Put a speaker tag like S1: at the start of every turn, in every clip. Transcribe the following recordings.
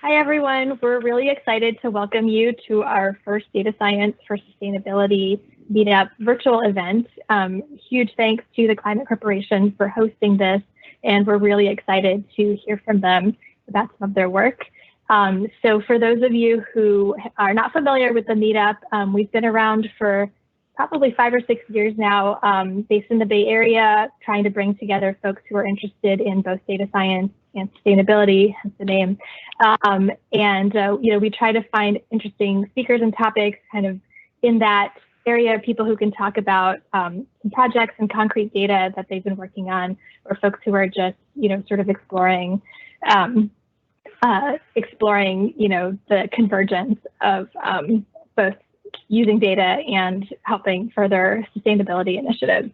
S1: Hi, everyone. We're really excited to welcome you to our first Data Science for Sustainability Meetup virtual event. Huge thanks to the Climate Corporation for hosting this, and we're really excited to hear from them about some of their work. So for those of you who are not familiar with the Meetup, we've been around for probably 5 or 6 years now, based in the Bay Area, trying to bring together folks who are interested in both data science and sustainability, hence the name. We try to find interesting speakers and topics kind of in that area, people who can talk about some projects and concrete data that they've been working on, or folks who are just, sort of exploring, the convergence of both using data and helping further sustainability initiatives.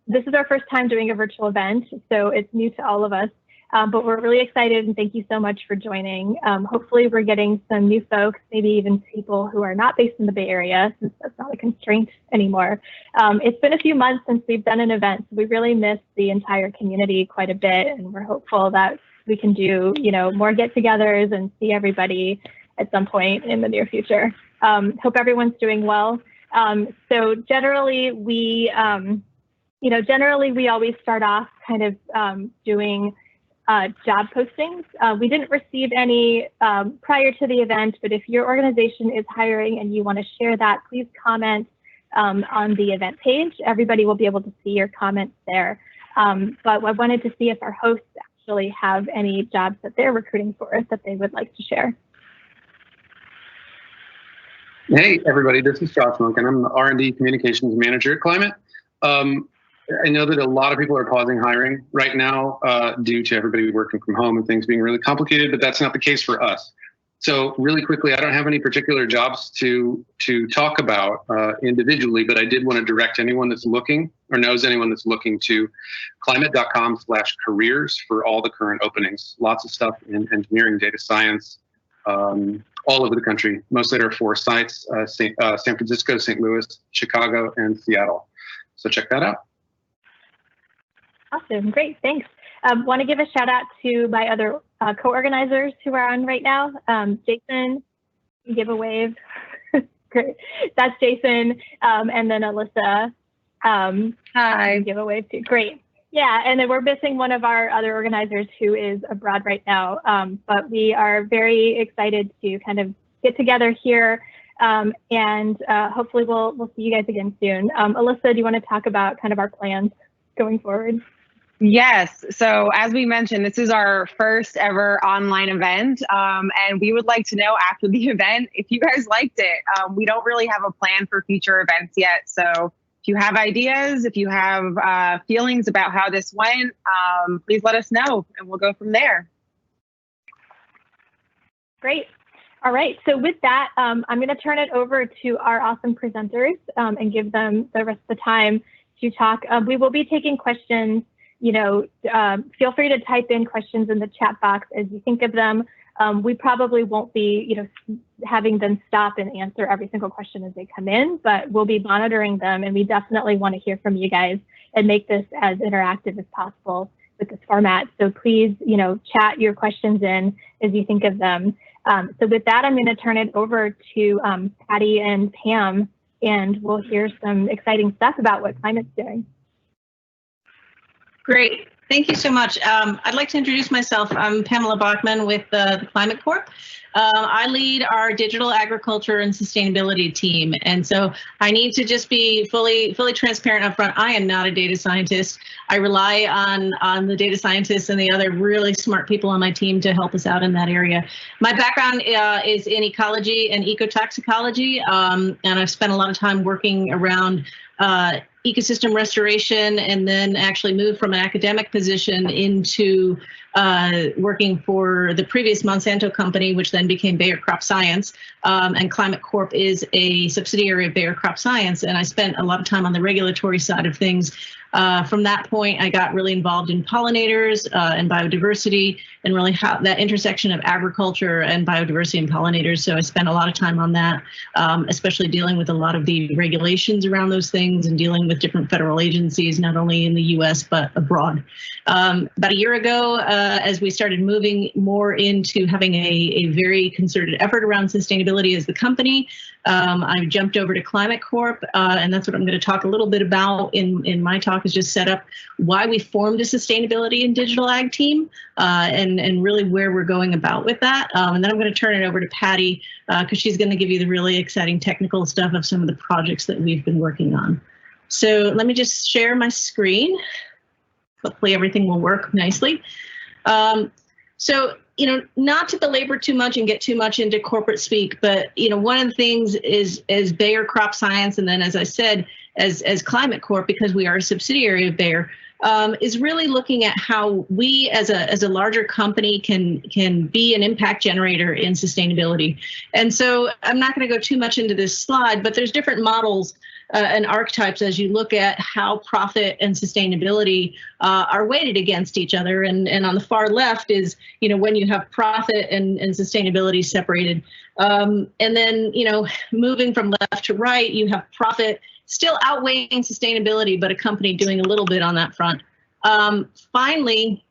S1: This is our first time doing a virtual event, so it's new to all of us, but we're really excited and thank you so much for joining. Hopefully we're getting some new folks, maybe even people who are not based in the Bay Area, since that's not a constraint anymore. It's been a few months since we've done an event, so we really miss the entire community quite a bit, and we're hopeful that we can do, more get-togethers and see everybody at some point in the near future. Hope everyone's doing well. So generally we always start off kind of doing job postings. We didn't receive any prior to the event, but if your organization is hiring and you want to share that, please comment on the event page. Everybody will be able to see your comments there. But I wanted to see if our hosts actually have any jobs that they're recruiting for that they would like to share.
S2: Hey, everybody, this is Josh Monk, and I'm the R&D Communications Manager at Climate. I know that a lot of people are pausing hiring right now due to everybody working from home and things being really complicated, but that's not the case for us. So really quickly, I don't have any particular jobs to talk about individually, but I did want to direct anyone that's looking or knows anyone that's looking to climate.com/careers for all the current openings. Lots of stuff in engineering, data science, all over the country. Most of it are 4 sites, San Francisco, St. Louis, Chicago, and Seattle. So check that out.
S1: Awesome, great, thanks. Want to give a shout out to my other co-organizers who are on right now. Jason, give a wave. Great, that's Jason, and then Alyssa. Hi. Give a wave too, great. Yeah, and then we're missing one of our other organizers who is abroad right now, but we are very excited to kind of get together here, and hopefully we'll see you guys again soon. Alyssa, do you want to talk about kind of our plans going forward?
S3: Yes, so as we mentioned, this is our first ever online event, and we would like to know after the event if you guys liked it. We don't really have a plan for future events yet, so if you have ideas, if you have feelings about how this went, please let us know and we'll go from there.
S1: Great. All right. So with that, I'm going to turn it over to our awesome presenters and give them the rest of the time to talk. We will be taking questions. Feel free to type in questions in the chat box as you think of them. We probably won't be, having them stop and answer every single question as they come in, but we'll be monitoring them, and we definitely want to hear from you guys and make this as interactive as possible with this format. So please, chat your questions in as you think of them. So with that, I'm going to turn it over to Patty and Pam, and we'll hear some exciting stuff about what Climate's doing.
S4: Great. Thank you so much. I'd like to introduce myself. I'm Pamela Bachman with the Climate Corp. I lead our digital agriculture and sustainability team. And so I need to just be fully transparent up front. I am not a data scientist. I rely on the data scientists and the other really smart people on my team to help us out in that area. My background is in ecology and ecotoxicology, and I've spent a lot of time working around ecosystem restoration, and then actually moved from an academic position into working for the previous Monsanto company, which then became Bayer Crop Science. And Climate Corp is a subsidiary of Bayer Crop Science, and I spent a lot of time on the regulatory side of things. From that point, I got really involved in pollinators and biodiversity, and really how that intersection of agriculture and biodiversity and pollinators. So I spent a lot of time on that, especially dealing with a lot of the regulations around those things and dealing with different federal agencies, not only in the US, but abroad. About a year ago, as we started moving more into having a very concerted effort around sustainability as the company. I jumped over to Climate Corp, and that's what I'm going to talk a little bit about in my talk, is just set up why we formed a sustainability and digital ag team, and really where we're going about with that. And then I'm going to turn it over to Patty, because she's going to give you the really exciting technical stuff of some of the projects that we've been working on. So let me just share my screen. Hopefully everything will work nicely. So, not to belabor too much and get too much into corporate speak, but, one of the things is as Bayer Crop Science, and then as I said, as Climate Corp, because we are a subsidiary of Bayer, is really looking at how we as a larger company can be an impact generator in sustainability. And so I'm not going to go too much into this slide, but there's different models and archetypes as you look at how profit and sustainability are weighted against each other. And on the far left is, when you have profit and sustainability separated. And then, moving from left to right, you have profit still outweighing sustainability, but a company doing a little bit on that front. Finally,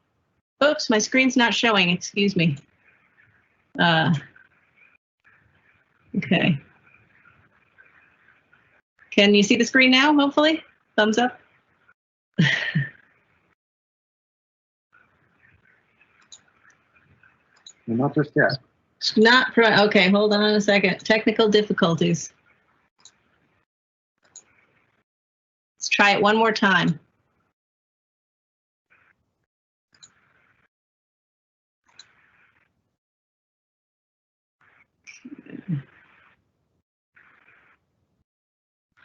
S4: oops, my screen's not showing, excuse me. Okay. Can you see the screen now, hopefully? Thumbs up.
S2: Not just yet.
S4: Not, okay, hold on a second. Technical difficulties. Let's try it one more time.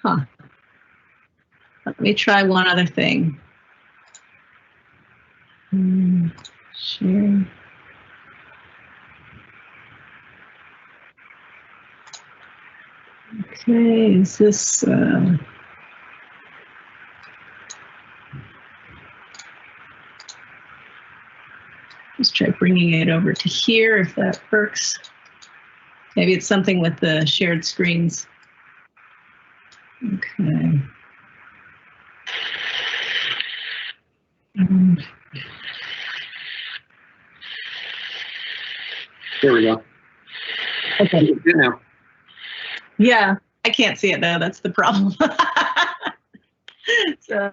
S4: Huh. Let me try one other thing. Share. Okay, is this let's try bringing it over to here if that works. Maybe it's something with the shared screens. Okay.
S2: There we go.
S4: Okay.
S2: Good now.
S4: Yeah, I can't see it though. That's the problem. So,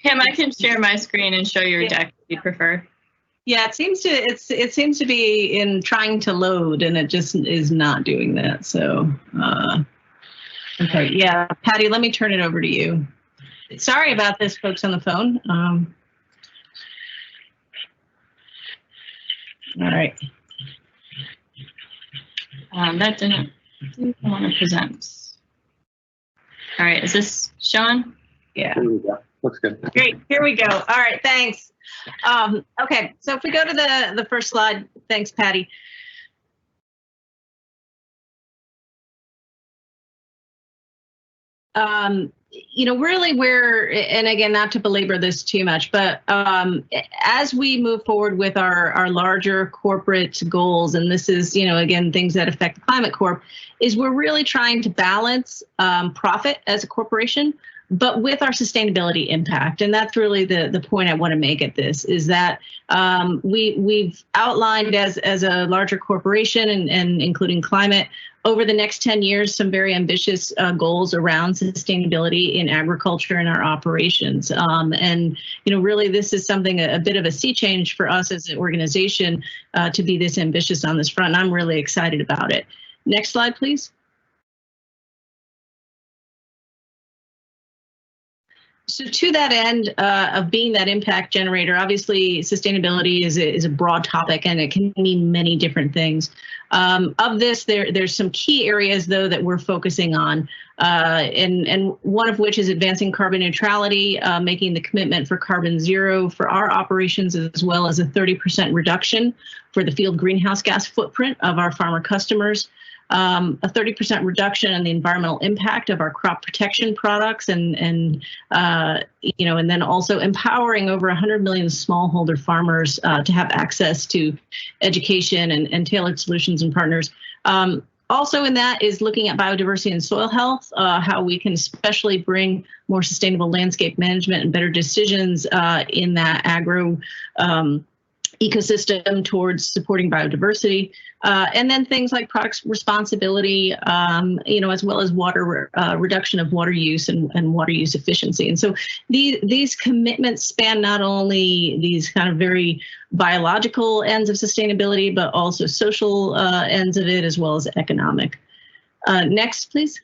S5: Pam, I can share my screen and show your deck if you prefer.
S4: yeah, it seems to be in trying to load, and it just is not doing that. So, okay, yeah, Patty, let me turn it over to you. Sorry about this, folks on the phone. All right.
S5: That didn't want to present. All right, is this Sean?
S4: Yeah.
S2: There we go. Looks good.
S4: Great. Here we go. All right. Thanks. Okay. So if we go to the first slide, thanks, Patty. Really where, and again, not to belabor this too much, but as we move forward with our larger corporate goals, and this is, again, things that affect the Climate Corp, is we're really trying to balance profit as a corporation, but with our sustainability impact. And that's really the point I want to make at this, is that we've outlined as a larger corporation and including climate, over the next 10 years, some very ambitious goals around sustainability in agriculture and our operations. And, really this is something, a bit of a sea change for us as an organization to be this ambitious on this front. And I'm really excited about it. Next slide, please. So to that end of being that impact generator, obviously sustainability is a broad topic and it can mean many different things. Of this, there's some key areas though that we're focusing on, and one of which is advancing carbon neutrality, making the commitment for carbon zero for our operations, as well as a 30% reduction for the field greenhouse gas footprint of our farmer customers. A 30% reduction in the environmental impact of our crop protection products, and then also empowering over 100 million smallholder farmers to have access to education and tailored solutions and partners. Also in that is looking at biodiversity and soil health, how we can especially bring more sustainable landscape management and better decisions in that agro ecosystem towards supporting biodiversity. And then things like product responsibility, as well as water reduction of water use and water use efficiency. And so these commitments span not only these kind of very biological ends of sustainability, but also social ends of it, as well as economic. Next, please.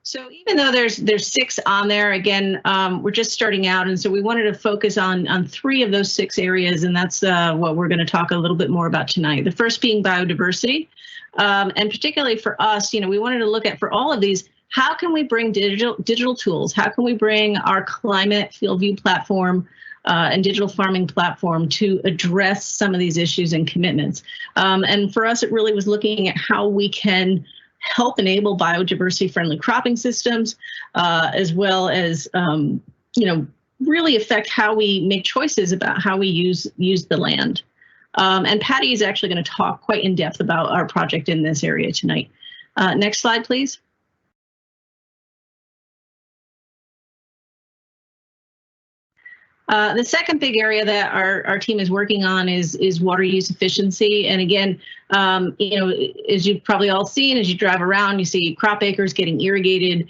S4: So even though there's 6 on there, again, we're just starting out, and so we wanted to focus on 3 of those 6 areas, and that's what we're going to talk a little bit more about tonight. The first being biodiversity, and particularly for us, we wanted to look at, for all of these, how can we bring digital tools? How can we bring our climate FieldView platform and digital farming platform to address some of these issues and commitments? And for us, it really was looking at how we can help enable biodiversity-friendly cropping systems, as well as, really affect how we make choices about how we use the land. And Patty is actually going to talk quite in depth about our project in this area tonight. Next slide, please. The second big area that our team is working on is water use efficiency. And again, as you've probably all seen, as you drive around, you see crop acres getting irrigated.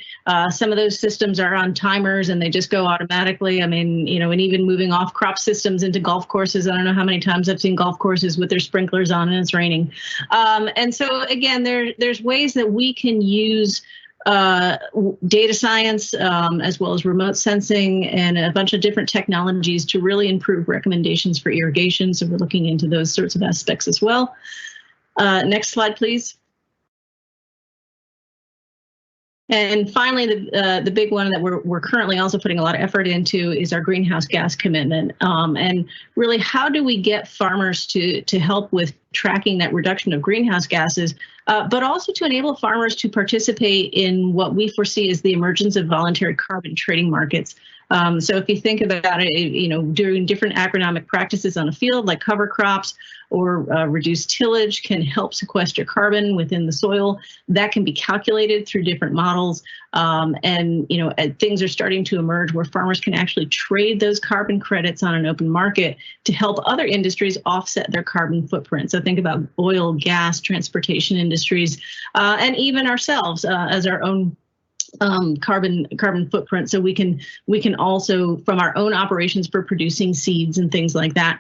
S4: Some of those systems are on timers and they just go automatically. I mean, and even moving off crop systems into golf courses. I don't know how many times I've seen golf courses with their sprinklers on and it's raining. And so again, there's ways that we can use data science, as well as remote sensing and a bunch of different technologies to really improve recommendations for irrigation. So we're looking into those sorts of aspects as well. Next slide, please. And finally, the big one that we're currently also putting a lot of effort into is our greenhouse gas commitment. And really, how do we get farmers to help with tracking that reduction of greenhouse gases, but also to enable farmers to participate in what we foresee as the emergence of voluntary carbon trading markets. So if you think about it, doing different agronomic practices on a field like cover crops or reduced tillage can help sequester carbon within the soil. That can be calculated through different models. And things are starting to emerge where farmers can actually trade those carbon credits on an open market to help other industries offset their carbon footprint. So think about oil, gas, transportation industries, and even ourselves as our own carbon footprint. So we can also, from our own operations for producing seeds and things like that,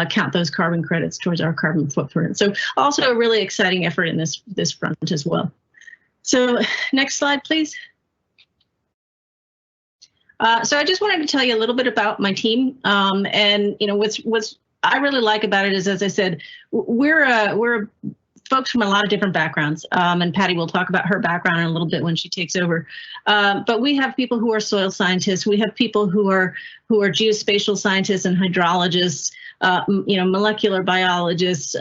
S4: count those carbon credits towards our carbon footprint. So also a really exciting effort in this front as well. So next slide, please. So I just wanted to tell you a little bit about my team, and what's I really like about it is, as I said, we're folks from a lot of different backgrounds, and Patty will talk about her background in a little bit when she takes over. But we have people who are soil scientists. We have people who are geospatial scientists and hydrologists. Molecular biologists.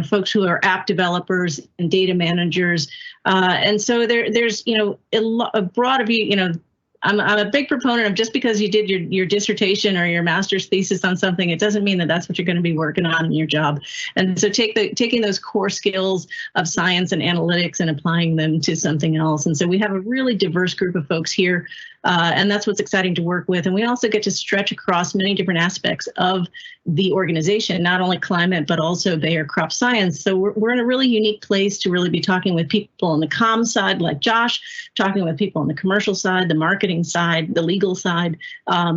S4: Folks who are app developers and data managers. And so there's a broad view. I'm a big proponent of, just because you did your dissertation or your master's thesis on something, it doesn't mean that that's what you're going to be working on in your job. And so taking those core skills of science and analytics and applying them to something else. And so we have a really diverse group of folks here, and that's what's exciting to work with. And we also get to stretch across many different aspects of the organization, not only climate, but also Bayer crop science. So we're in a really unique place to really be talking with people on the comms side, like Josh, talking with people on the commercial side, the marketing side, the legal side.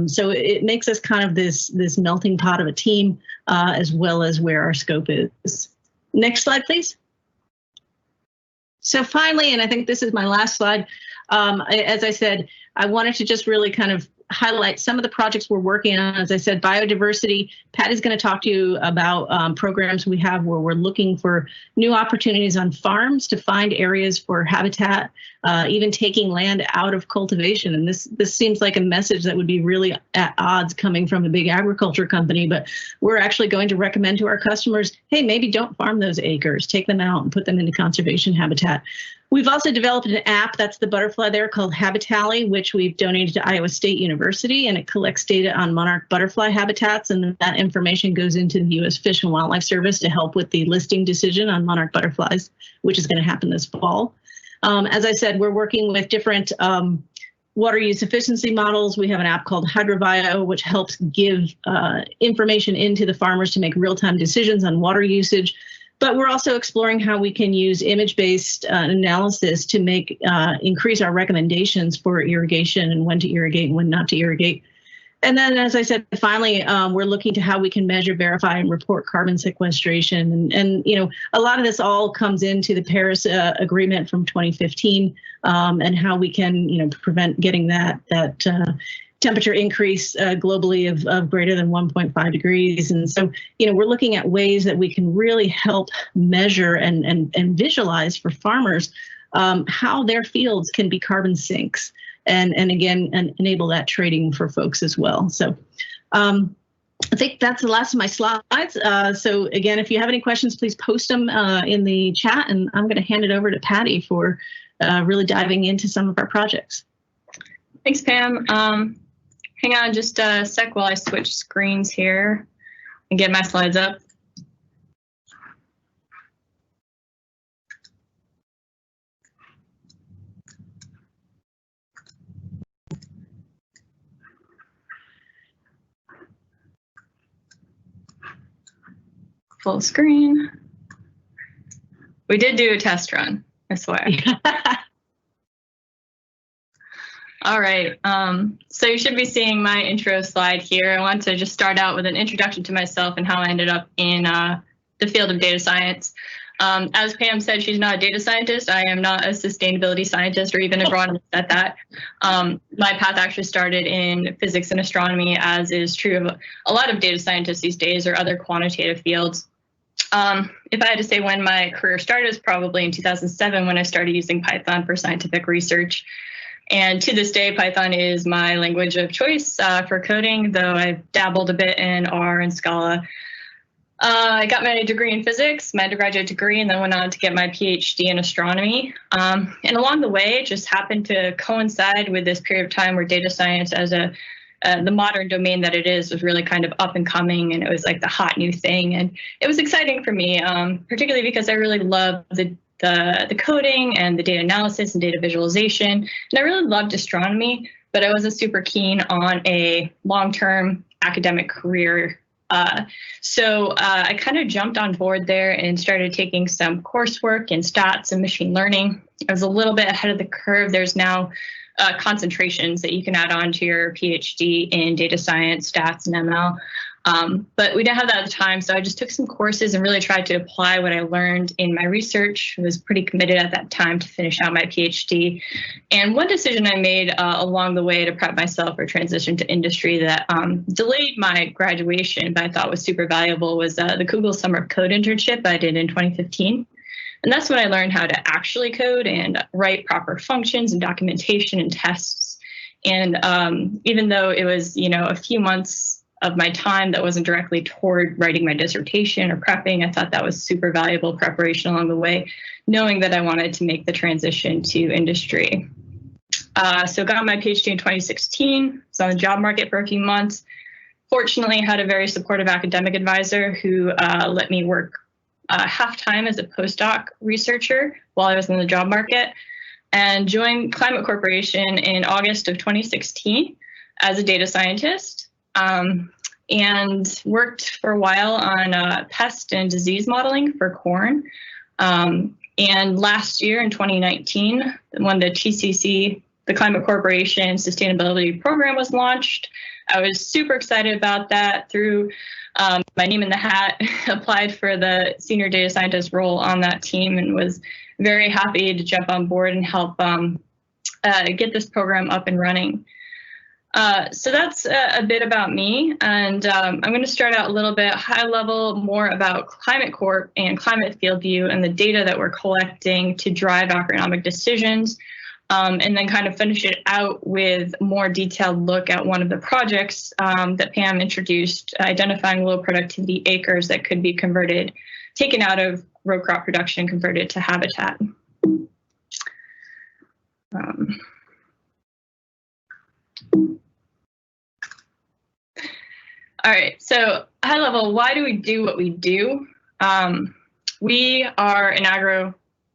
S4: So it makes us kind of this melting pot of a team, as well as where our scope is. Next slide, please. So finally, and I think this is my last slide, as I said, I wanted to just really kind of highlight some of the projects we're working on. As I said, biodiversity. Patty's going to talk to you about programs we have where we're looking for new opportunities on farms to find areas for habitat even taking land out of cultivation. And this seems like a message that would be really at odds coming from a big agriculture company, but we're actually going to recommend to our customers, hey, maybe don't farm those acres, take them out and put them into conservation habitat. We've also developed an app, that's the butterfly there, called Habitally, which we've donated to Iowa State University, and it collects data on monarch butterfly habitats, and that information goes into the U.S. Fish and Wildlife Service to help with the listing decision on monarch butterflies, which is going to happen this fall. As I said, we're working with different water use efficiency models. We have an app called HydroBio, which helps give information into the farmers to make real-time decisions on water usage. But we're also exploring how we can use image-based analysis to make increase our recommendations for irrigation and when to irrigate and when not to irrigate. And then, as I said, finally, we're looking to how we can measure, verify, and report carbon sequestration. And you know, a lot of this all comes into the Paris Agreement from 2015, and how we can, you know, prevent getting that temperature increase globally of greater than 1.5 degrees. And so, you know, we're looking at ways that we can really help measure and visualize for farmers how their fields can be carbon sinks, and again, enable that trading for folks as well. So I think that's the last of my slides. So again, if you have any questions, please post them in the chat, and I'm going to hand it over to Patty for really diving into some of our projects.
S5: Thanks, Pam. Hang on just a sec while I switch screens here and get my slides up. Full screen. We did do a test run, I swear. All right, so you should be seeing my intro slide here. I want to just start out with an introduction to myself and how I ended up in the field of data science. As Pam said, she's not a data scientist. I am not a sustainability scientist or even agronomist at that. My path actually started in physics and astronomy, as is true of a lot of data scientists these days, or other quantitative fields. If I had to say when my career started, it was probably in 2007 when I started using Python for scientific research. And to this day, Python is my language of choice for coding, though I've dabbled a bit in R and Scala. I got my degree in physics, my undergraduate degree, and then went on to get my PhD in astronomy. And along the way, it just happened to coincide with this period of time where data science as the modern domain that it is was really kind of up and coming, and it was like the hot new thing. And it was exciting for me, particularly because I really love the coding and the data analysis and data visualization. And I really loved astronomy, but I wasn't super keen on a long-term academic career. So I kind of jumped on board there and started taking some coursework in stats and machine learning. I was a little bit ahead of the curve. There's now concentrations that you can add on to your PhD in data science, stats, and ML. But we didn't have that at the time, so I just took some courses and really tried to apply what I learned in my research. I was pretty committed at that time to finish out my PhD. And one decision I made along the way to prep myself for transition to industry that delayed my graduation, but I thought was super valuable, was the Google Summer of Code internship I did in 2015. And that's when I learned how to actually code and write proper functions and documentation and tests. And even though it was, you know, a few months of my time that wasn't directly toward writing my dissertation or prepping, I thought that was super valuable preparation along the way, knowing that I wanted to make the transition to industry. So got my PhD in 2016, was on the job market for a few months. Fortunately, had a very supportive academic advisor who let me work half-time as a postdoc researcher while I was in the job market, and joined Climate Corporation in August of 2016 as a data scientist. And worked for a while on pest and disease modeling for corn. And last year in 2019, when the TCC, the Climate Corporation Sustainability Program, was launched, I was super excited about that. Threw my name in the hat, applied for the senior data scientist role on that team, and was very happy to jump on board and help get this program up and running. So that's a bit about me, and I'm going to start out a little bit high level, more about Climate Corp and Climate FieldView and the data that we're collecting to drive agronomic decisions. and then kind of finish it out with a more detailed look at one of the projects that Pam introduced, identifying low productivity acres that could be converted, taken out of row crop production and converted to habitat. All right, so high level, why do we do what we do? We are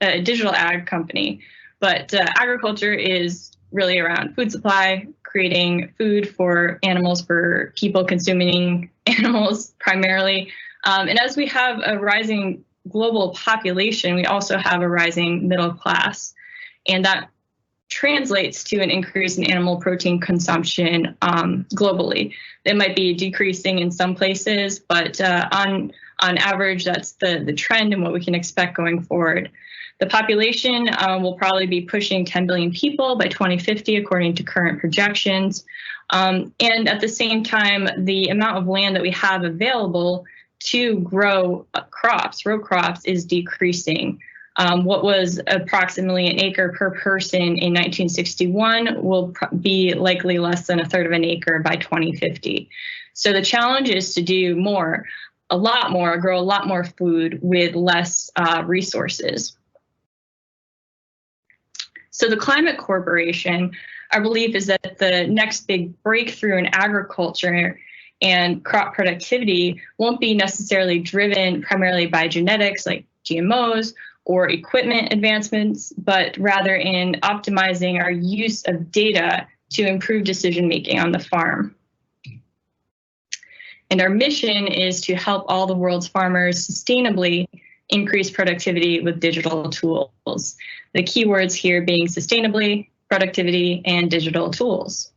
S5: a digital ag company, but agriculture is really around food supply, creating food for animals, for people consuming animals primarily. And as we have a rising global population, we also have a rising middle class, and that translates to an increase in animal protein consumption globally. It might be decreasing in some places, but on average, that's the trend and what we can expect going forward. The population will probably be pushing 10 billion people by 2050, according to current projections. And at the same time, the amount of land that we have available to grow crops, row crops, is decreasing. What was approximately an acre per person in 1961 will be likely less than a third of an acre by 2050. So the challenge is to do more, a lot more, grow a lot more food with less resources. So the Climate Corporation, our belief is that the next big breakthrough in agriculture and crop productivity won't be necessarily driven primarily by genetics like GMOs or equipment advancements, but rather in optimizing our use of data to improve decision-making on the farm. And our mission is to help all the world's farmers sustainably increase productivity with digital tools. The keywords here being sustainably, productivity, and digital tools.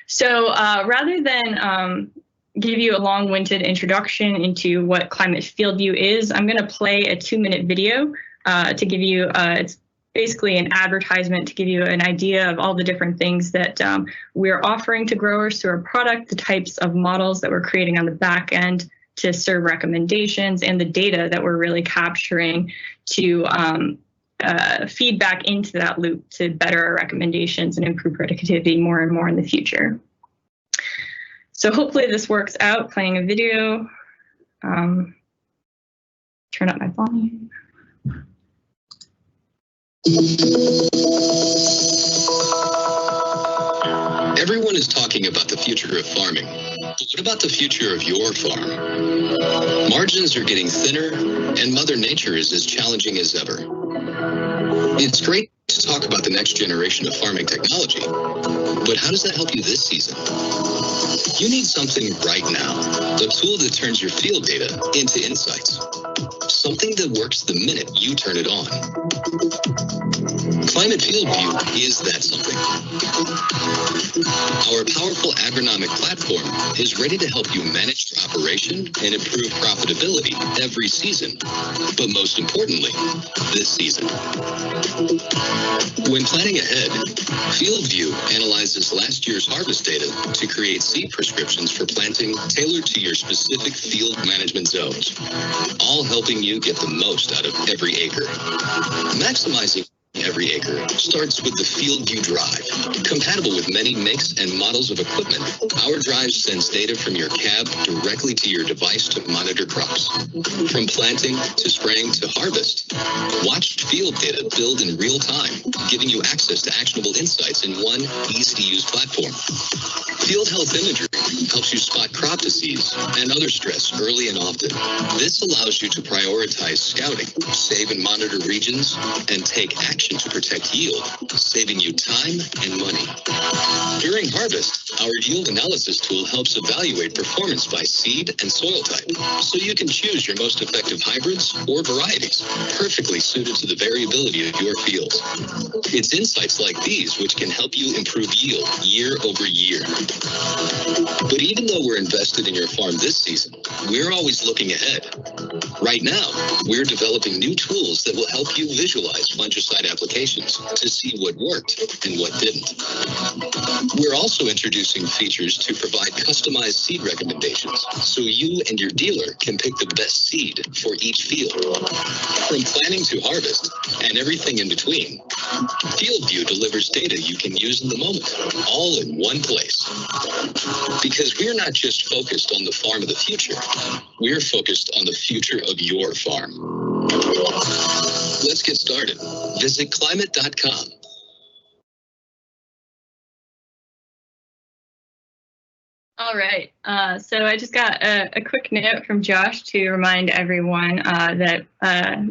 S5: So rather than give you a long-winded introduction into what Climate FieldView is, I'm going to play a 2-minute video to give you, it's basically an advertisement to give you an idea of all the different things that we're offering to growers through our product, the types of models that we're creating on the back end to serve recommendations, and the data that we're really capturing to feed back into that loop to better our recommendations and improve productivity more and more in the future. So hopefully this works out, playing a video. Turn up my volume.
S6: Everyone is talking about the future of farming. But what about the future of your farm? Margins are getting thinner, and Mother Nature is as challenging as ever. It's great to talk about the next generation of farming technology, but how does that help you this season? You need something right now, a tool that turns your field data into insights, something that works the minute you turn it on. Climate FieldView is that something. Our powerful agronomic platform is ready to help you manage your operation and improve profitability every season, but most importantly, this season. When planning ahead, FieldView analyzes last year's harvest data to create seed prescriptions for planting tailored to your specific field management zones, all helping you get the most out of every acre. Maximizing every acre starts with the FieldView Drive. Compatible with many makes and models of equipment, our drive sends data from your cab directly to your device to monitor crops. From planting to spraying to harvest, watch field data build in real time, giving you access to actionable insights in one easy-to-use platform. Field health imagery helps you spot crop disease and other stress early and often. This allows you to prioritize scouting, save and monitor regions, and take action to protect yield, saving you time and money. During harvest, our yield analysis tool helps evaluate performance by seed and soil type, so you can choose your most effective hybrids or varieties, perfectly suited to the variability of your fields. It's insights like these which can help you improve yield year over year. But even though we're invested in your farm this season, we're always looking ahead. Right now, we're developing new tools that will help you visualize fungicide applications to see what worked and what didn't. We're also introducing features to provide customized seed recommendations so you and your dealer can pick the best seed for each field. From planting to harvest and everything in between, FieldView delivers data you can use in the moment, all in one place. Because we're not just focused on the farm of the future, we're focused on the future of your farm. Let's get started. Visit climate.com.
S5: All right, so I just got a quick note from Josh to remind everyone that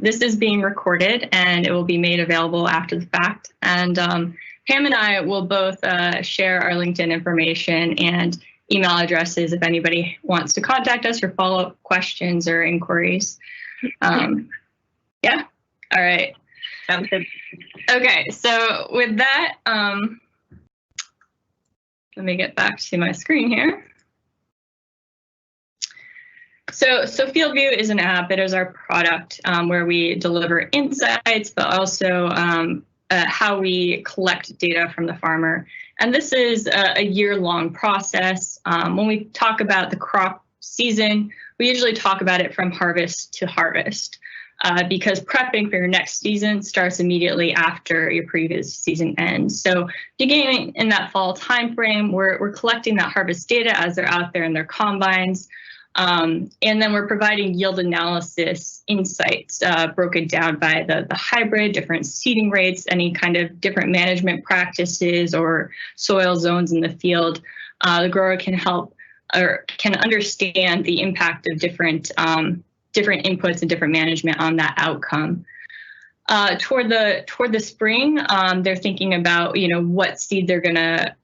S5: this is being recorded and it will be made available after the fact. And Pam and I will both share our LinkedIn information and email addresses if anybody wants to contact us for follow-up questions or inquiries. Yeah, all right.
S4: Sounds good.
S5: Okay, so with that, let me get back to my screen here. So FieldView is an app. It is our product where we deliver insights, but also how we collect data from the farmer. And this is a year-long process. When we talk about the crop season, we usually talk about it from harvest to harvest. Because prepping for your next season starts immediately after your previous season ends. So beginning in that fall timeframe, we're collecting that harvest data as they're out there in their combines. And then we're providing yield analysis insights broken down by the hybrid, different seeding rates, any kind of different management practices or soil zones in the field. The grower can help or can understand the impact of different inputs and different management on that outcome. Toward the spring, they're thinking about what seed they're going to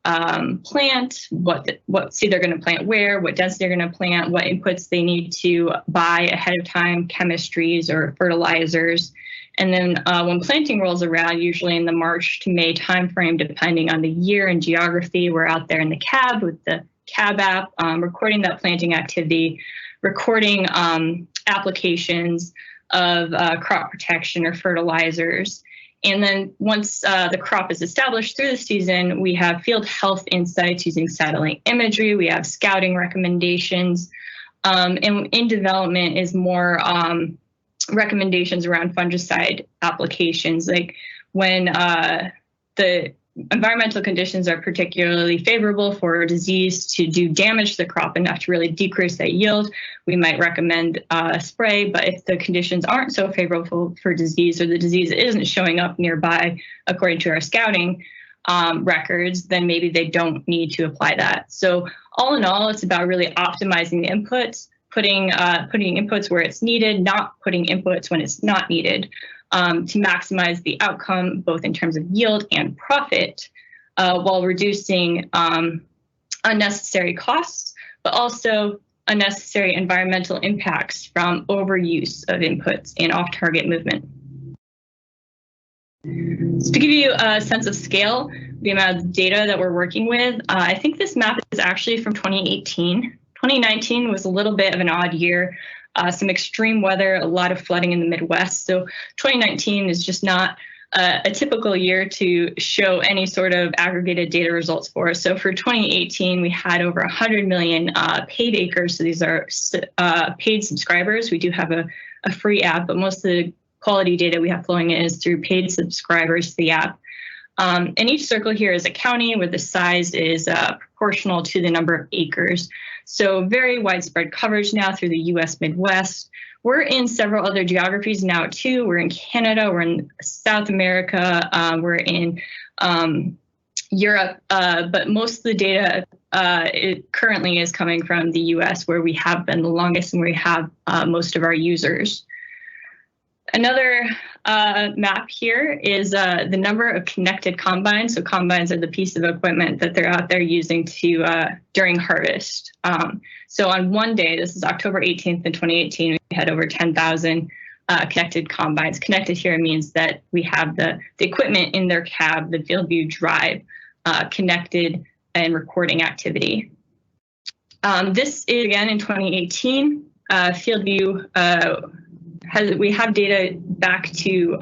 S5: plant, what seed they're going to plant where, what density they're going to plant, what inputs they need to buy ahead of time, chemistries or fertilizers. And then when planting rolls around, usually in the March to May timeframe, depending on the year and geography, we're out there in the cab with the cab app, recording that planting activity, recording applications of crop protection or fertilizers. And then once the crop is established through the season, we have field health insights using satellite imagery. We have scouting recommendations. And in development is more recommendations around fungicide applications, like when the environmental conditions are particularly favorable for a disease to do damage to the crop enough to really decrease that yield, we might recommend a spray. But if the conditions aren't so favorable for disease or the disease isn't showing up nearby, according to our scouting records, then maybe they don't need to apply that. So all in all, it's about really optimizing the inputs, putting inputs where it's needed, not putting inputs when it's not needed. To maximize the outcome, both in terms of yield and profit, while reducing unnecessary costs, but also unnecessary environmental impacts from overuse of inputs and off-target movement. So to give you a sense of scale, the amount of data that we're working with, I think this map is actually from 2018. 2019 was a little bit of an odd year. Some extreme weather, a lot of flooding in the Midwest. So 2019 is just not a typical year to show any sort of aggregated data results for us. So for 2018, we had over 100 million paid acres. So these are paid subscribers. We do have a free app, but most of the quality data we have flowing in is through paid subscribers to the app. And each circle here is a county where the size is proportional to the number of acres. So very widespread coverage now through the US Midwest. We're in several other geographies now too. We're in Canada, we're in South America, we're in Europe, but most of the data it currently is coming from the US, where we have been the longest and we have most of our users. Another map here is the number of connected combines. So combines are the piece of equipment that they're out there using to during harvest. So on one day, this is October 18th in 2018, we had over 10,000 connected combines. Connected here means that we have the equipment in their cab, the FieldView drive, connected and recording activity. This is again in 2018. FieldView we have data back to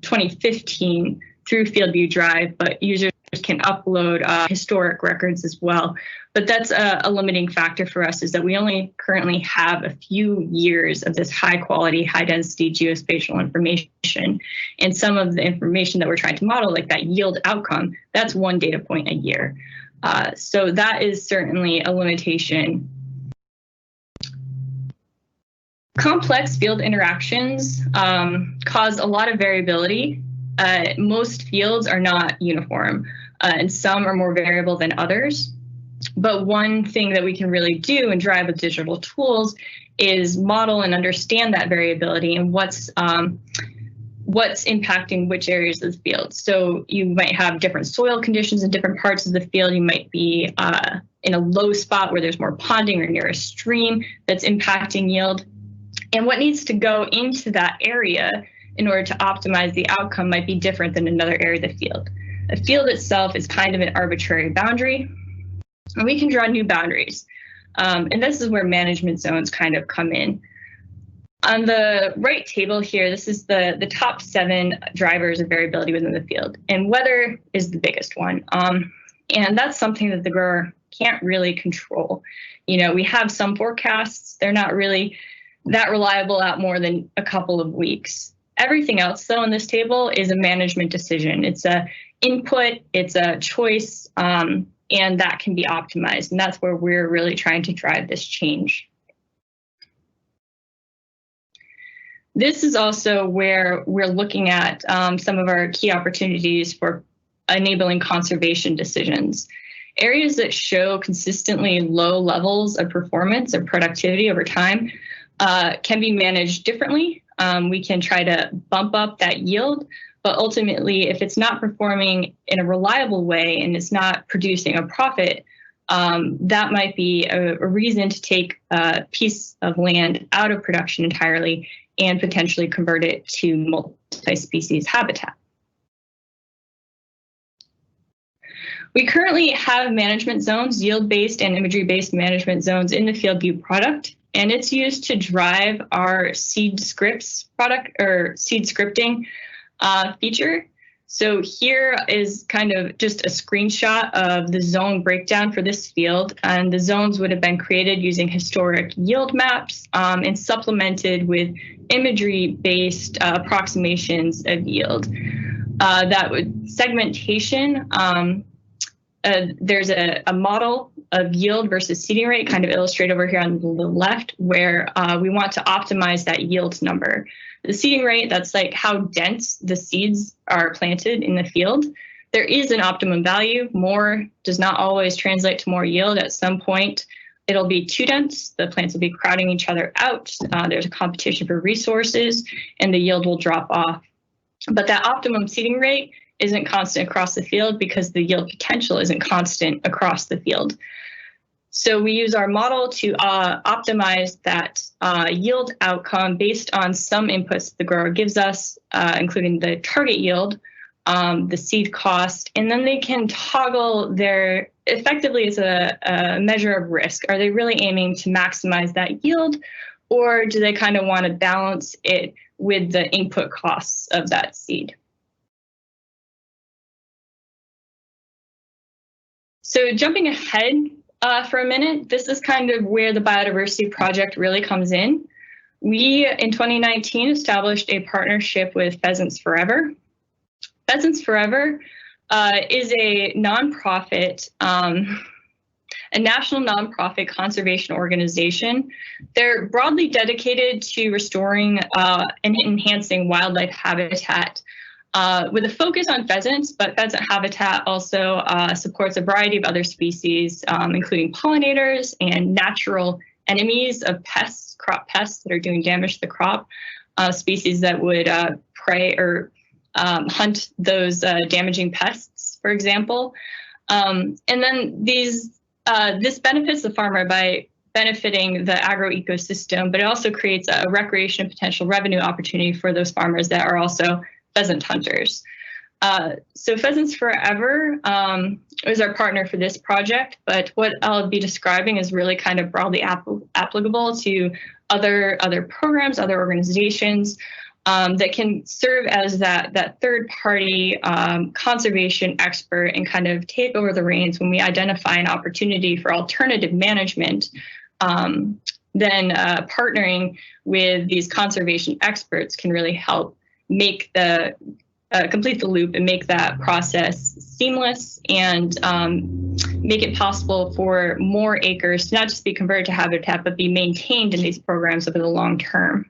S5: 2015 through FieldView Drive, but users can upload historic records as well. But that's a limiting factor for us, is that we only currently have a few years of this high quality, high density geospatial information. And some of the information that we're trying to model, like that yield outcome, that's one data point a year. So that is certainly a limitation. Complex field interactions cause a lot of variability. Most fields are not uniform, and some are more variable than others. But one thing that we can really do and drive with digital tools is model and understand that variability and what's impacting which areas of the field. So you might have different soil conditions in different parts of the field. You might be in a low spot where there's more ponding or near a stream that's impacting yield. And what needs to go into that area in order to optimize the outcome might be different than another area of the field. A field itself is kind of an arbitrary boundary, and we can draw new boundaries. And this is where management zones kind of come in. On the right table here, this is the top 7 drivers of variability within the field, and weather is the biggest one. And that's something that the grower can't really control. You know, we have some forecasts, they're not really that reliable out more than a couple of weeks. Everything else, though, in this table is a management decision. It's a input, it's a choice, and that can be optimized. And that's where we're really trying to drive this change. This is also where we're looking at some of our key opportunities for enabling conservation decisions. Areas that show consistently low levels of performance or productivity over time can be managed differently. We can try to bump up that yield, but ultimately, if it's not performing in a reliable way and it's not producing a profit, that might be a reason to take a piece of land out of production entirely and potentially convert it to multi-species habitat. We currently have management zones, yield-based and imagery-based management zones in the FieldView product, and it's used to drive our seed scripts product or seed scripting feature. So here is kind of just a screenshot of the zone breakdown for this field, and the zones would have been created using historic yield maps and supplemented with imagery-based approximations of yield. That would segmentation. There's a model of yield versus seeding rate, kind of illustrated over here on the left, where we want to optimize that yield number. The seeding rate, that's like how dense the seeds are planted in the field. There is an optimum value. More does not always translate to more yield. At some point, it'll be too dense. The plants will be crowding each other out. There's a competition for resources, and the yield will drop off. But that optimum seeding rate isn't constant across the field because the yield potential isn't constant across the field. So we use our model to optimize that yield outcome based on some inputs the grower gives us, including the target yield, the seed cost, and then they can toggle their, effectively as a measure of risk. Are they really aiming to maximize that yield, or do they kind of want to balance it with the input costs of that seed? So jumping ahead for a minute, this is kind of where the biodiversity project really comes in. We, in 2019, established a partnership with Pheasants Forever. Pheasants Forever is a nonprofit, a national nonprofit conservation organization. They're broadly dedicated to restoring and enhancing wildlife habitat with a focus on pheasants, but pheasant habitat also supports a variety of other species, including pollinators and natural enemies of pests, crop pests that are doing damage to the crop, species that would prey or hunt those damaging pests, for example. And then this benefits the farmer by benefiting the agroecosystem, but it also creates a recreation and potential revenue opportunity for those farmers that are also pheasant hunters. So Pheasants Forever is our partner for this project, but what I'll be describing is really kind of broadly applicable to other programs, other organizations. that can serve as that third-party conservation expert and kind of take over the reins when we identify an opportunity for alternative management. Then partnering with these conservation experts can really help make complete the loop and make that process seamless and make it possible for more acres to not just be converted to habitat, but be maintained in these programs over the long term.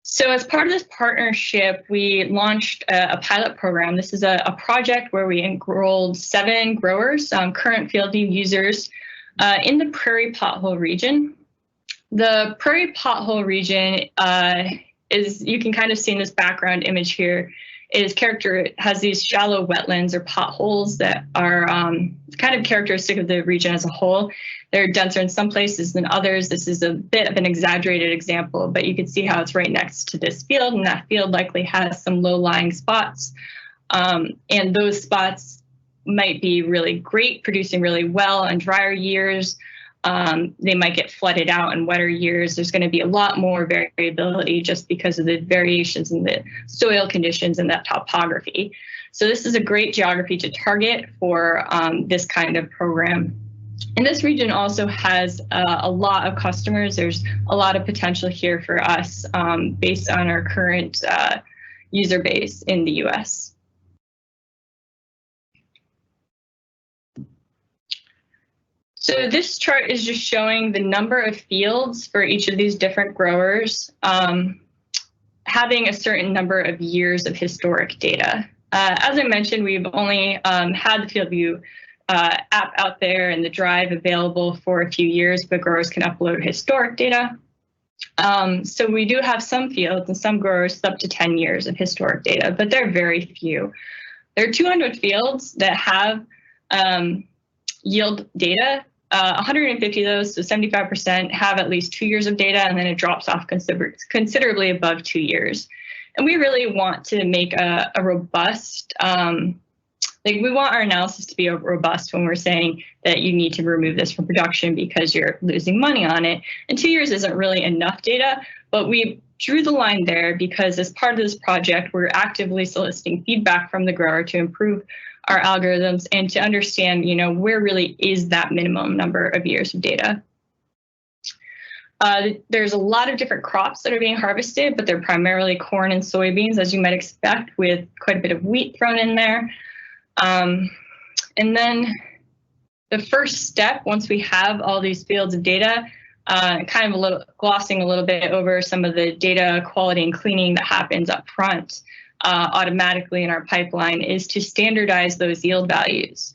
S5: So as part of this partnership, we launched a pilot program. This is a project where we enrolled 7 growers, current FieldView users in the prairie pothole region. The prairie pothole region is, you can kind of see in this background image here, has these shallow wetlands or potholes that are kind of characteristic of the region as a whole. They're denser in some places than others. This is a bit of an exaggerated example, but you can see how it's right next to this field, and that field likely has some low-lying spots. And those spots might be really great, producing really well on drier years. They might get flooded out in wetter years. There's going to be a lot more variability just because of the variations in the soil conditions and that topography. So this is a great geography to target for this kind of program. And this region also has a lot of customers. There's a lot of potential here for us based on our current user base in the US. So this chart is just showing the number of fields for each of these different growers having a certain number of years of historic data. As I mentioned, we've only had the FieldView app out there and the drive available for a few years, but growers can upload historic data. So we do have some fields and some growers with up to 10 years of historic data, but they're very few. There are 200 fields that have yield data. 150 of those, so 75%, have at least 2 years of data, and then it drops off considerably above 2 years. And we really want to make a robust, we want our analysis to be robust when we're saying that you need to remove this from production because you're losing money on it. And 2 years isn't really enough data, but we drew the line there because as part of this project, we're actively soliciting feedback from the grower to improve our algorithms and to understand, where really is that minimum number of years of data. There's a lot of different crops that are being harvested, but they're primarily corn and soybeans, as you might expect, with quite a bit of wheat thrown in there. And then the first step, once we have all these fields of data, kind of glossing a little bit over some of the data quality and cleaning that happens up front automatically in our pipeline, is to standardize those yield values.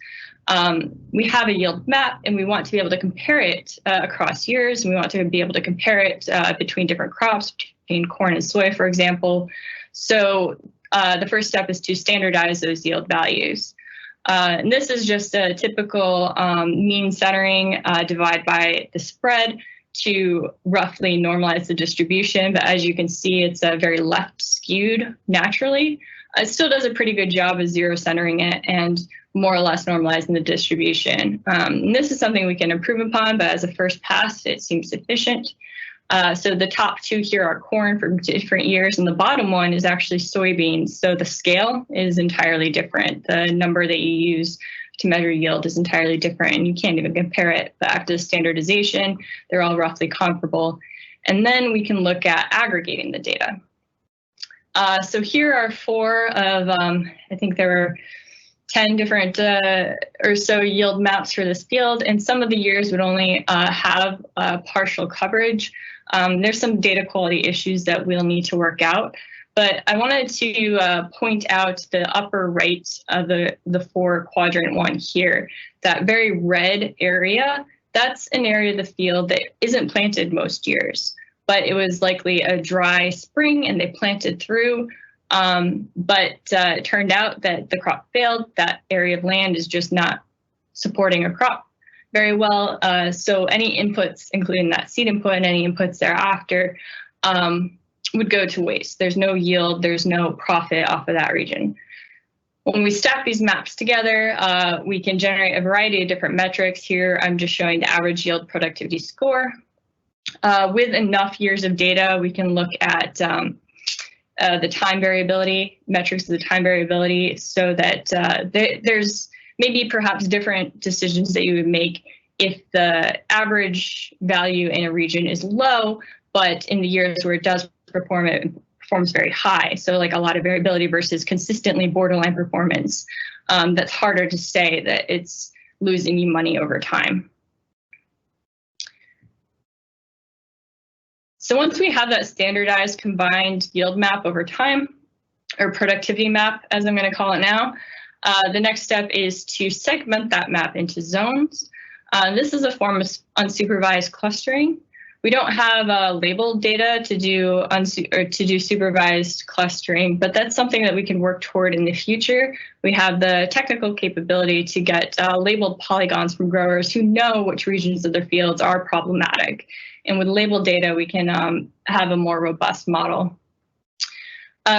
S5: We have a yield map and we want to be able to compare it across years, and we want to be able to compare it between different crops, between corn and soy, for example. So the first step is to standardize those yield values. And this is just a typical mean centering divide by the spread to roughly normalize the distribution. But as you can see, it's very left skewed naturally. It still does a pretty good job of zero centering it and more or less normalizing the distribution. And this is something we can improve upon, but as a first pass, it seems sufficient. So the top two here are corn for different years, and the bottom one is actually soybeans. So the scale is entirely different. The number that you use to measure yield is entirely different, and you can't even compare it. But after standardization, they're all roughly comparable. And then we can look at aggregating the data. So here are 4 of, I think there were 10 different or so yield maps for this field, and some of the years would only have partial coverage. There's some data quality issues that we'll need to work out, but I wanted to point out the upper right of the 4 quadrant one here, that very red area. That's an area of the field that isn't planted most years, but it was likely a dry spring and they planted through. But it turned out that the crop failed. That area of land is just not supporting a crop very well. So any inputs, including that seed input and any inputs thereafter, would go to waste. There's no yield, there's no profit off of that region. When we stack these maps together, we can generate a variety of different metrics. Here, I'm just showing the average yield productivity score. With enough years of data, we can look at the time variability, metrics of the time variability, so that there's maybe perhaps different decisions that you would make if the average value in a region is low, but in the years where it does perform, it performs very high. So like a lot of variability versus consistently borderline performance. That's harder to say that it's losing you money over time. So once we have that standardized combined yield map over time, or productivity map, as I'm going to call it now, the next step is to segment that map into zones. This is a form of unsupervised clustering. We don't have labeled data to do supervised clustering, but that's something that we can work toward in the future. We have the technical capability to get labeled polygons from growers who know which regions of their fields are problematic. And with labeled data, we can have a more robust model.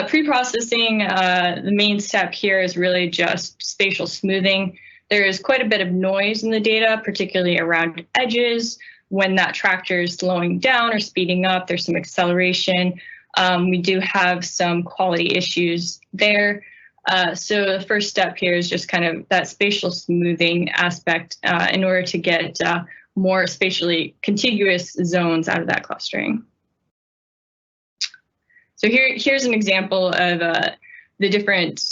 S5: Pre-processing, the main step here is really just spatial smoothing. There is quite a bit of noise in the data, particularly around edges. When that tractor is slowing down or speeding up, there's some acceleration. We do have some quality issues there. So the first step here is just kind of that spatial smoothing aspect in order to get more spatially contiguous zones out of that clustering. So here's an example of the different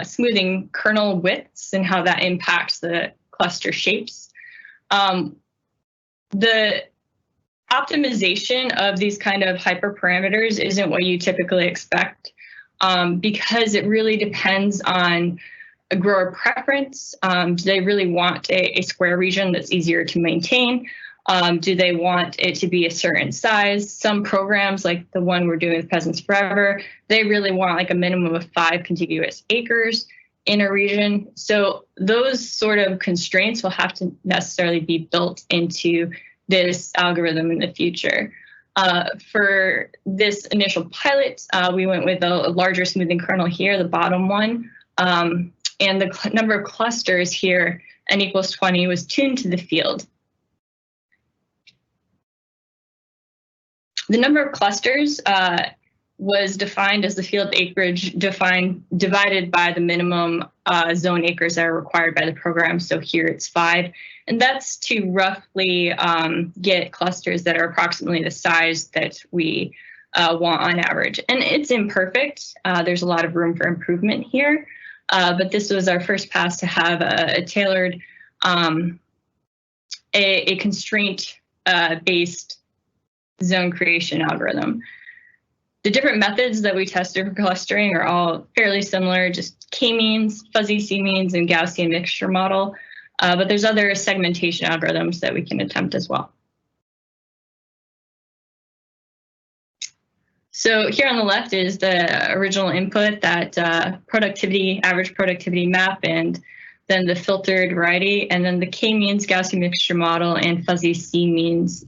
S5: smoothing kernel widths and how that impacts the cluster shapes. The optimization of these kind of hyperparameters isn't what you typically expect because it really depends on a grower preference. Do they really want a square region that's easier to maintain? Do they want it to be a certain size? Some programs, like the one we're doing with Peasants Forever, they really want like a minimum of 5 contiguous acres in a region. So those sort of constraints will have to necessarily be built into this algorithm in the future. For this initial pilot, we went with a larger smoothing kernel here, the bottom one. And the number of clusters here, n equals 20, was tuned to the field. The number of clusters was defined as the field acreage divided by the minimum zone acres that are required by the program. So here it's 5. And that's to roughly get clusters that are approximately the size that we want on average. And it's imperfect. There's a lot of room for improvement here. But this was our first pass to have a tailored, a constraint-based zone creation algorithm. The different methods that we tested for clustering are all fairly similar, just k-means, fuzzy c-means, and Gaussian mixture model. But there's other segmentation algorithms that we can attempt as well. So here on the left is the original input, that average productivity map, and then the filtered variety, and then the k-means Gaussian mixture model and fuzzy c-means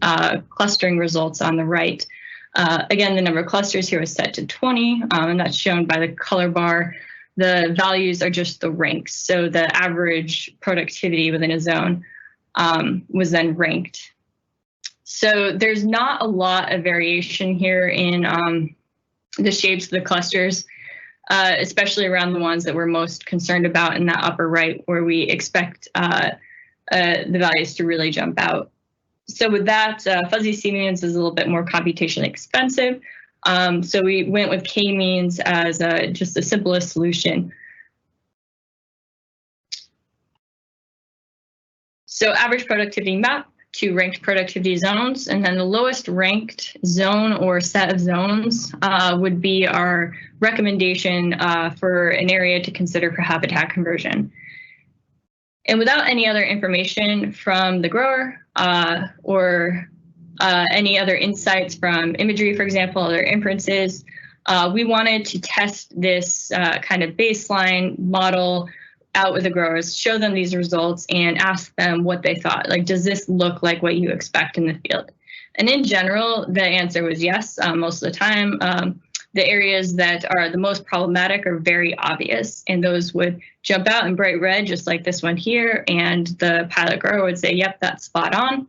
S5: clustering results on the right. Again, the number of clusters here was set to 20, and that's shown by the color bar. The values are just the ranks. So the average productivity within a zone was then ranked. So there's not a lot of variation here in the shapes of the clusters, especially around the ones that we're most concerned about in that upper right, where we expect the values to really jump out. So with that, fuzzy c-means is a little bit more computationally expensive. So we went with k-means as just the simplest solution. So average productivity map, 2 ranked productivity zones, and then the lowest ranked zone or set of zones would be our recommendation for an area to consider for habitat conversion. And without any other information from the grower or any other insights from imagery, for example, other inferences, we wanted to test this kind of baseline model out with the growers, show them these results, and ask them what they thought. Like, does this look like what you expect in the field? And in general, the answer was yes, most of the time. The areas that are the most problematic are very obvious, and those would jump out in bright red, just like this one here, and the pilot grower would say, yep, that's spot on.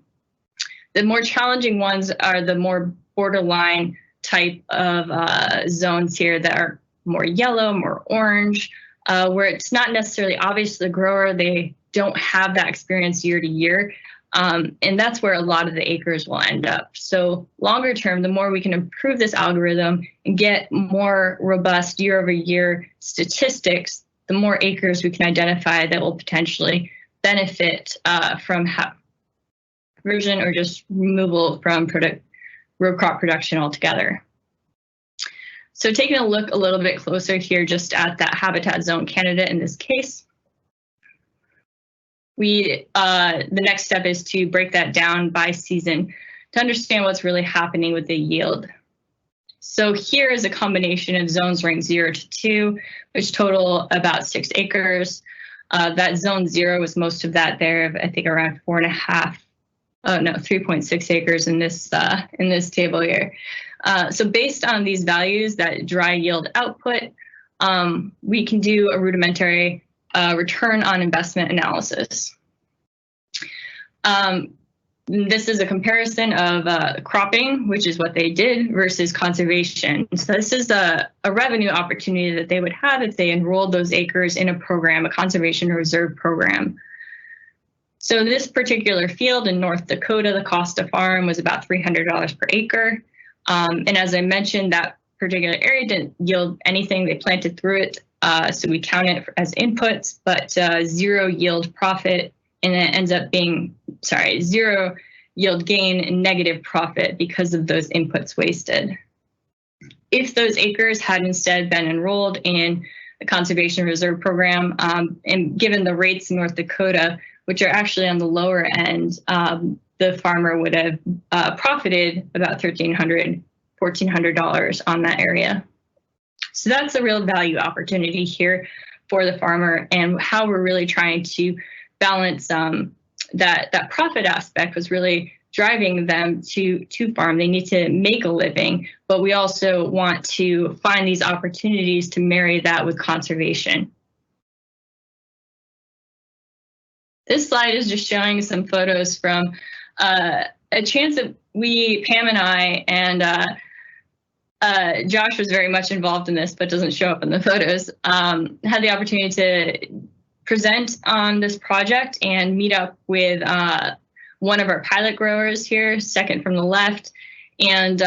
S5: The more challenging ones are the more borderline type of zones here that are more yellow, more orange, where it's not necessarily obvious to the grower. They don't have that experience year to year. And that's where a lot of the acres will end up. So longer term, the more we can improve this algorithm and get more robust year over year statistics, the more acres we can identify that will potentially benefit from conversion or just removal from row crop production altogether. So taking a look a little bit closer here just at that habitat zone candidate in this case, the next step is to break that down by season to understand what's really happening with the yield. So here is a combination of zones ranked 0 to 2, which total about 6 acres. That zone 0 was most of that there, I think around 3.6 acres in this table here. So based on these values, that dry yield output, we can do a rudimentary return on investment analysis. This is a comparison of cropping, which is what they did, versus conservation. So this is a revenue opportunity that they would have if they enrolled those acres in a program, a conservation reserve program. So this particular field in North Dakota, the cost to farm was about $300 per acre. And as I mentioned, that particular area didn't yield anything. They planted through it, so we count it as inputs, but 0 yield profit, and it ends up being, 0 yield gain and negative profit because of those inputs wasted. If those acres had instead been enrolled in the Conservation Reserve Program, and given the rates in North Dakota, which are actually on the lower end, the farmer would have profited about $1,300, $1,400 on that area. So that's a real value opportunity here for the farmer, and how we're really trying to balance that profit aspect was really driving them to farm. They need to make a living, but we also want to find these opportunities to marry that with conservation. This slide is just showing some photos from a chance that Pam and I, and Josh was very much involved in this, but doesn't show up in the photos, had the opportunity to present on this project and meet up with one of our pilot growers here, second from the left, and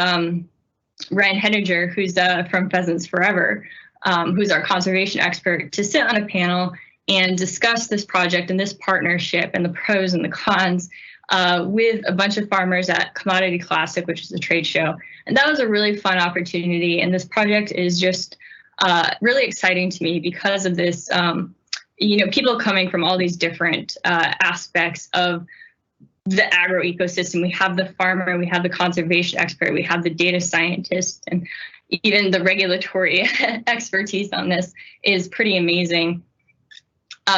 S5: Ryan Henninger, who's from Pheasants Forever, who's our conservation expert, to sit on a panel and discuss this project and this partnership and the pros and the cons with a bunch of farmers at Commodity Classic, which is a trade show. And that was a really fun opportunity. And this project is just really exciting to me because of this, people coming from all these different aspects of the agro ecosystem. We have the farmer, we have the conservation expert, we have the data scientist, and even the regulatory expertise on this is pretty amazing.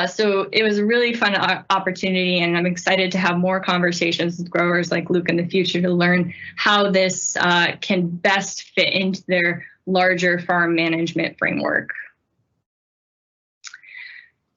S5: So it was a really fun opportunity, and I'm excited to have more conversations with growers like Luke in the future to learn how this can best fit into their larger farm management framework.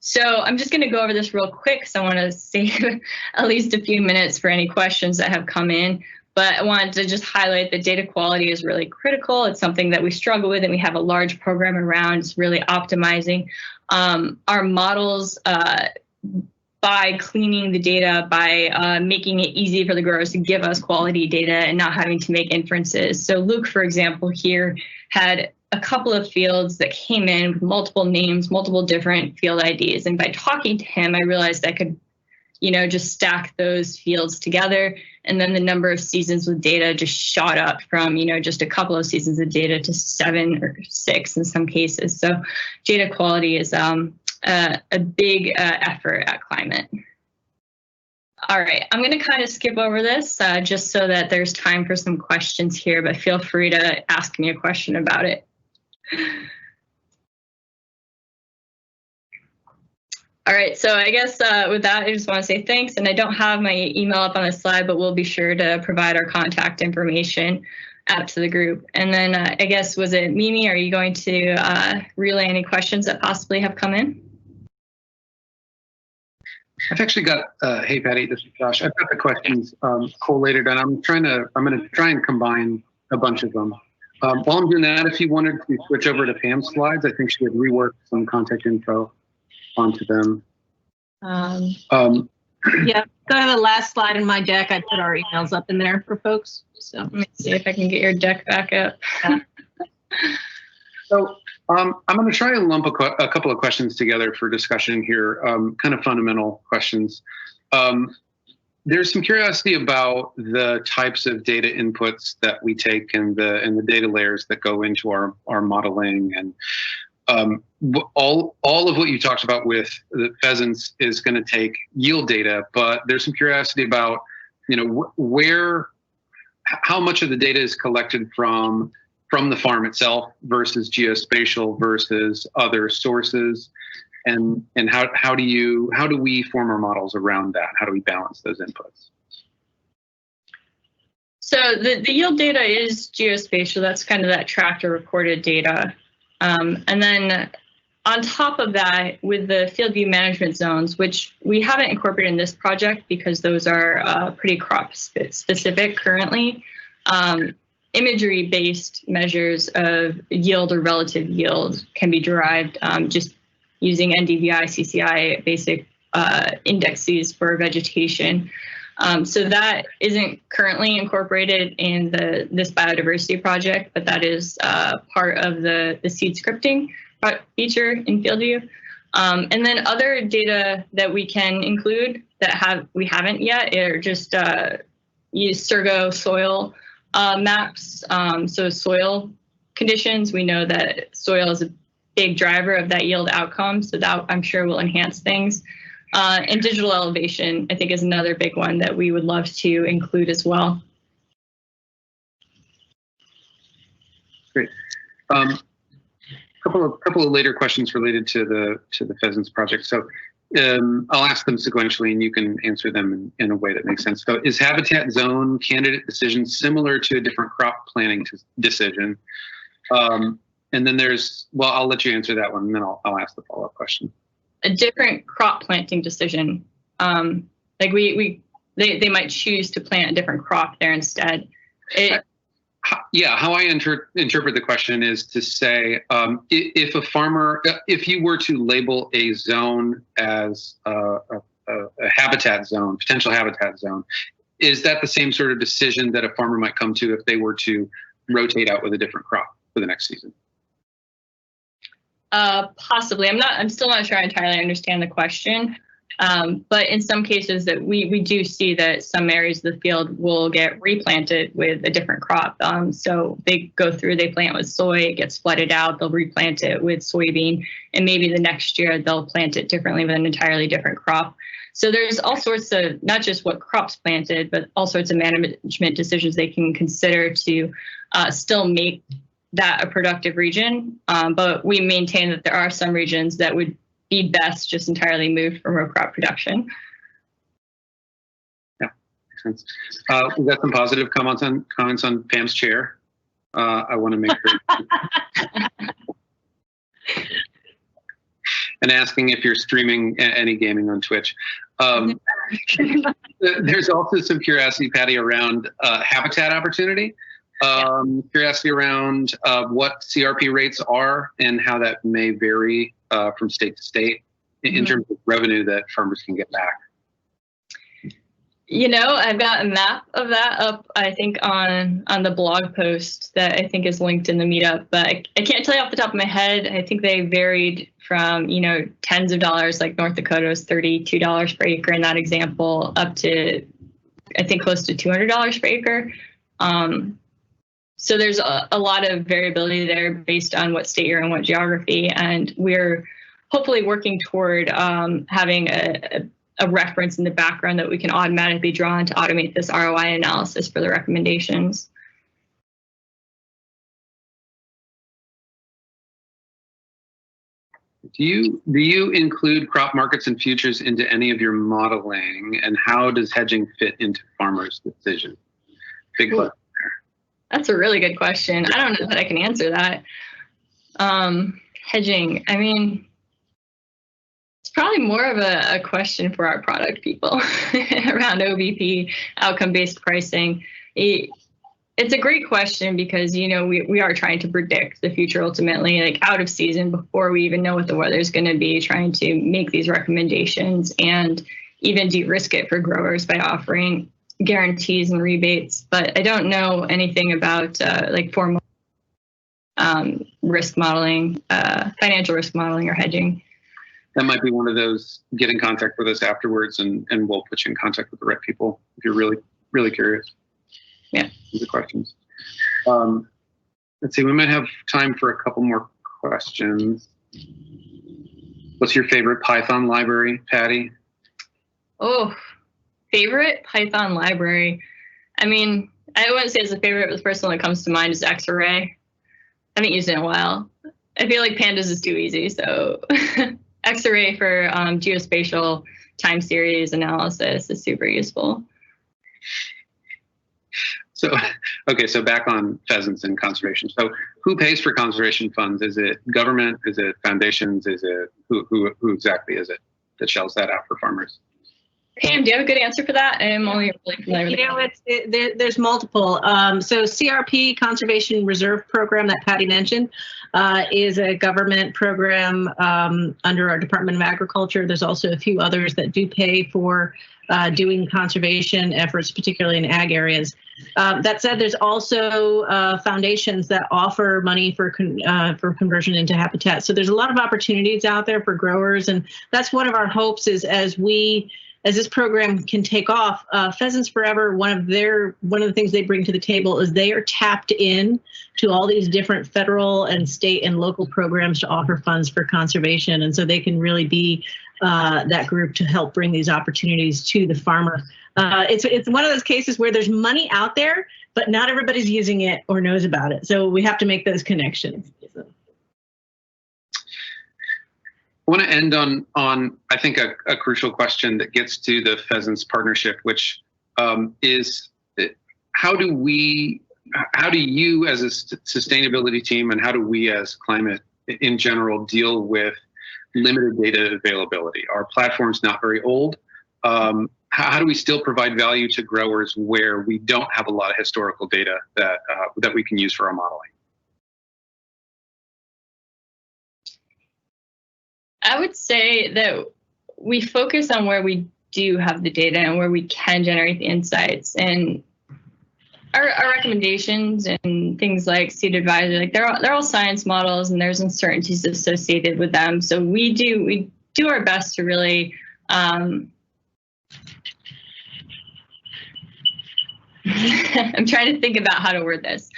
S5: So I'm just going to go over this real quick because I want to save at least a few minutes for any questions that have come in. But I wanted to just highlight that data quality is really critical. It's something that we struggle with, and we have a large program around. It's really optimizing our models by cleaning the data, by making it easy for the growers to give us quality data and not having to make inferences. So Luke, for example, here had a couple of fields that came in with multiple names, multiple different field IDs. And by talking to him, I realized I could, just stack those fields together. And then the number of seasons with data just shot up from, just a couple of seasons of data to 7 or 6 in some cases. So data quality is a big effort at Climate. All right, I'm going to kind of skip over this just so that there's time for some questions here, but feel free to ask me a question about it. All right, so I guess with that, I just want to say thanks. And I don't have my email up on the slide, but we'll be sure to provide our contact information out to the group. And then I guess, was it Mimi? Are you going to relay any questions that possibly have come in?
S2: I've actually got, hey Patty, this is Josh. I've got the questions collated, and I'm going to try and combine a bunch of them. While I'm doing that, if you wanted to switch over to Pam's slides, I think she had reworked some contact info onto them.
S4: Yeah, go to the last slide in my deck. I put our emails up in there for folks. So
S5: Let me see if I can get your deck back up.
S2: So I'm going to try and lump a couple of questions together for discussion here, kind of fundamental questions. There's some curiosity about the types of data inputs that we take and the data layers that go into our modeling, and all of what you talked about with the pheasants is going to take yield data, but there's some curiosity about, how much of the data is collected from the farm itself versus geospatial versus other sources, and how do we form our models around that? How do we balance those inputs?
S5: So the yield data is geospatial. That's kind of that tractor recorded data. And then on top of that, with the FieldView management zones, which we haven't incorporated in this project because those are pretty crop specific currently, imagery-based measures of yield or relative yield can be derived just using NDVI, CCI basic indexes for vegetation. So that isn't currently incorporated in this biodiversity project, but that is part of the seed scripting feature in FieldView. And then other data that we can include that we haven't yet are just use Surgo soil maps. So soil conditions, we know that soil is a big driver of that yield outcome, so that I'm sure will enhance things. And digital elevation, I think, is another big one that we would love to include as well.
S2: Great. Couple of later questions related to the pheasants project. So I'll ask them sequentially, and you can answer them in a way that makes sense. So, is habitat zone candidate decision similar to a different crop planting decision? And then I'll let you answer that one, and then I'll ask the follow-up question.
S5: A different crop planting decision. Like they might choose to plant a different crop there instead.
S2: How I interpret the question is to say, if a farmer, if you were to label a zone as a habitat zone, potential habitat zone, is that the same sort of decision that a farmer might come to if they were to rotate out with a different crop for the next season?
S5: Possibly. I'm still not sure I entirely understand the question. But in some cases that we do see that some areas of the field will get replanted with a different crop. So they go through, they plant with soy, it gets flooded out, they'll replant it with soybean, and maybe the next year they'll plant it differently with an entirely different crop. So there's all sorts of, not just what crops planted, but all sorts of management decisions they can consider to still make that a productive region. But we maintain that there are some regions that would be best just entirely moved from row crop production.
S2: Yeah, makes sense. We've got some positive comments on Pam's chair. I want to make sure. And asking if you're streaming any gaming on Twitch. There's also some curiosity, Patty, around habitat opportunity. Curiosity around what CRP rates are and how that may vary from state to state in terms of revenue that farmers can get back.
S5: You know, I've got a map of that up, I think, on the blog post that I think is linked in the meetup, but I can't tell you off the top of my head. I think they varied from, tens of dollars, like North Dakota was $32 per acre in that example, up to, I think, close to $200 per acre. So there's a lot of variability there based on what state you're in, what geography, and we're hopefully working toward having a reference in the background that we can automatically draw on to automate this ROI analysis for the recommendations.
S2: Do you include crop markets and futures into any of your modeling, and how does hedging fit into farmers' decision? Big question.
S5: That's a really good question. I don't know that I can answer that. Hedging, I mean, It's probably more of a question for our product people around OBP, outcome-based pricing. It's a great question because, you know, we are trying to predict the future ultimately, like out of season before we even know what the weather is going to be, trying to make these recommendations and even de-risk it for growers by offering guarantees and rebates. But I don't know anything about like formal risk modeling, financial risk modeling or hedging.
S2: That might be one of those, get in contact with us afterwards and we'll put you in contact with the right people if you're really, really curious.
S5: Yeah.
S2: These are questions. Let's see, we might have time for a couple more questions. What's your favorite Python library, Patty?
S5: Oh, favorite Python library. I mean, I wouldn't say it's a favorite, but the first one that comes to mind is Xarray. I haven't used it in a while. I feel like Pandas is too easy, so Xarray for geospatial time series analysis is super useful.
S2: So, okay, so back on pheasants and conservation. So who pays for conservation funds? Is it government? Is it foundations? Is it, who exactly is it that shells that out for farmers?
S5: Pam, do you have a good answer for that? I'm only really familiar with
S4: there's multiple. So CRP, Conservation Reserve Program that Patty mentioned, is a government program under our Department of Agriculture. There's also a few others that do pay for doing conservation efforts, particularly in ag areas. That said, there's also foundations that offer money for conversion into habitat. So there's a lot of opportunities out there for growers, and that's one of our hopes is as this program can take off, Pheasants Forever, one of the things they bring to the table is they are tapped in to all these different federal and state and local programs to offer funds for conservation. And so they can really be that group to help bring these opportunities to the farmer. It's one of those cases where there's money out there, but not everybody's using it or knows about it. So we have to make those connections.
S2: I want to end on I think a crucial question that gets to the Pheasants Partnership, which is how do you as a sustainability team and how do we as climate in general deal with limited data availability? Our platform's not very old. How do we still provide value to growers where we don't have a lot of historical data that we can use for our modeling?
S5: I would say that we focus on where we do have the data and where we can generate the insights. And our recommendations and things like seed advisor, like they're all science models and there's uncertainties associated with them. So we do our best to really I'm trying to think about how to word this.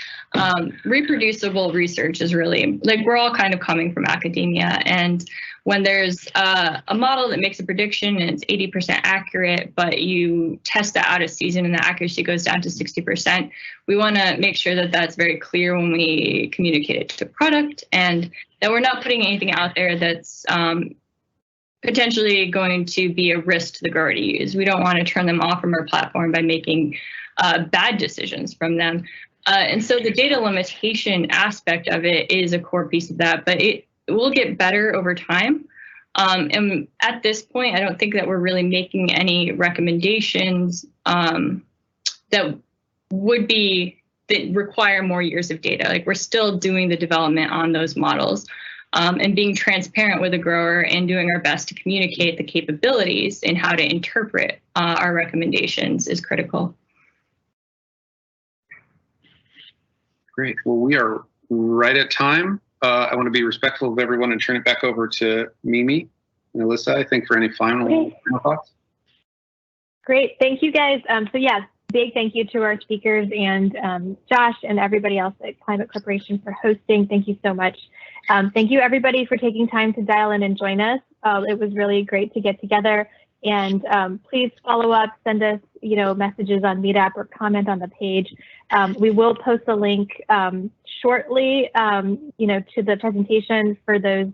S5: Reproducible research is really, like, we're all kind of coming from academia, and when there's a model that makes a prediction and it's 80% accurate, but you test that out of season and the accuracy goes down to 60%, we want to make sure that that's very clear when we communicate it to product, and that we're not putting anything out there that's potentially going to be a risk to the grower to use. We don't want to turn them off from our platform by making bad decisions from them. And so the data limitation aspect of it is a core piece of that, but it will get better over time. And at this point, I don't think that we're really making any recommendations that require more years of data. Like, we're still doing the development on those models and being transparent with the grower and doing our best to communicate the capabilities and how to interpret our recommendations is critical.
S2: Great. Well, we are right at time. I want to be respectful of everyone and turn it back over to Mimi and Alyssa, I think, for any final thoughts.
S1: Great. Thank you, guys. So yeah, big thank you to our speakers and Josh and everybody else at Climate Corporation for hosting. Thank you so much. Thank you, everybody, for taking time to dial in and join us. It was really great to get together. And please follow up, send us, messages on Meetup or comment on the page. We will post a link shortly, to the presentation for those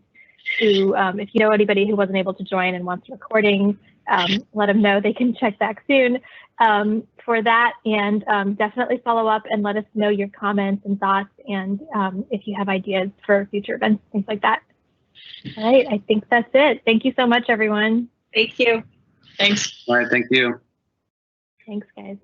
S1: who, if you know anybody who wasn't able to join and wants a recording, let them know they can check back soon for that. And definitely follow up and let us know your comments and thoughts, and if you have ideas for future events, things like that. All right, I think that's it. Thank you so much, everyone.
S4: Thank you.
S5: Thanks.
S2: All right, thank you.
S1: Thanks, guys.